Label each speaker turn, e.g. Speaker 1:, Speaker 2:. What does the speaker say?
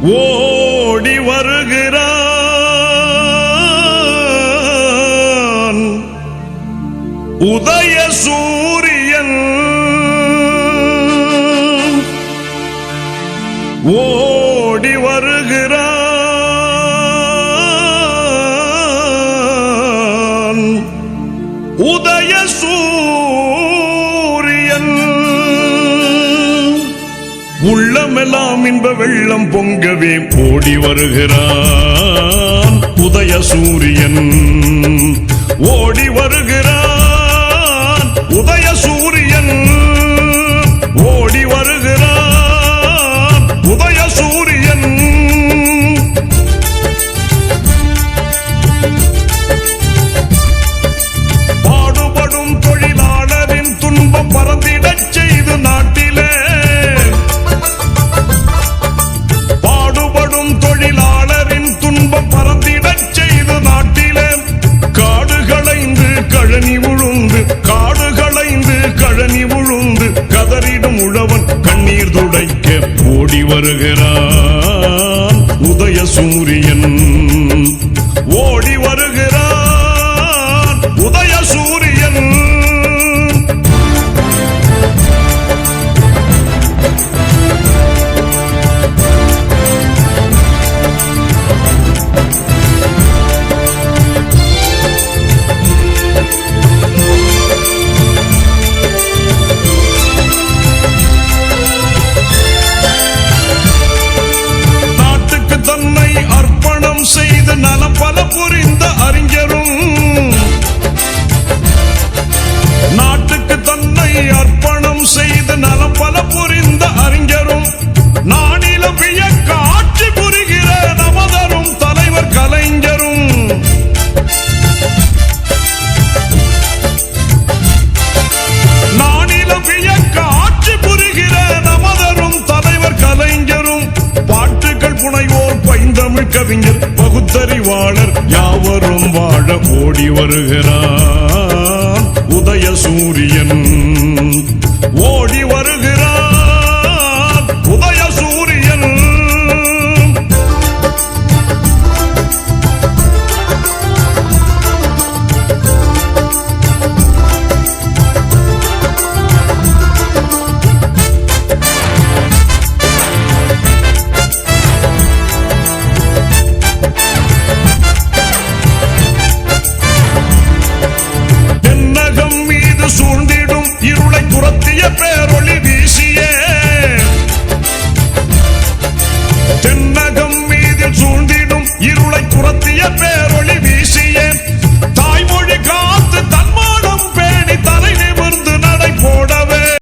Speaker 1: ஓடி வருகிறான் உதய சூரியன் ஓடி வருகிறான் உதய சூரியன் உள்ளமெல்லாம் இன்ப வெள்ளம் பொங்கவே ஓடி வருகிறான் உதய சூரியன் ஓடி வருகிறான் உதய சூரியன் ஓடி வருகிறான் உதய சூரியன் பாடுபடும் தொழிலாளரின் துன்பம் பறந்திடச் செய்து நாட்டிலே பாடுபடும் தொழிலாளரின் துன்பம் பறந்திடச் செய்து நாட்டிலே காடுகளைந்து கழனி உழுந்து காடுகளைந்து கழனி உழுந்து கதறிடும் உழவன் கண்ணீர் துடைக்க ஓடி வருகிறான் உதய சூரியன் ஓடி வருகிறான் உதய சூரியன் செய்து நலம் பல புரிந்த அறிஞரும் நாட்டுக்கு தன்னை அர்ப்பணம் செய்து நலம் பல புரிந்த அறிஞரும் நானிலம் வியக்க ஆட்சி புரிகிற நமதரும் தலைவர் கலைஞரும் நானிலம் வியக்க ஆட்சி புரிகிற நமதரும் தலைவர் கலைஞரும் பாட்டுகள் புனைவோர் பைந்தமிழ் கவிஞர் பகுத்தறிவாளர் யாவரும் வாழ ஓடி வருகிறான் உதய சூரியன்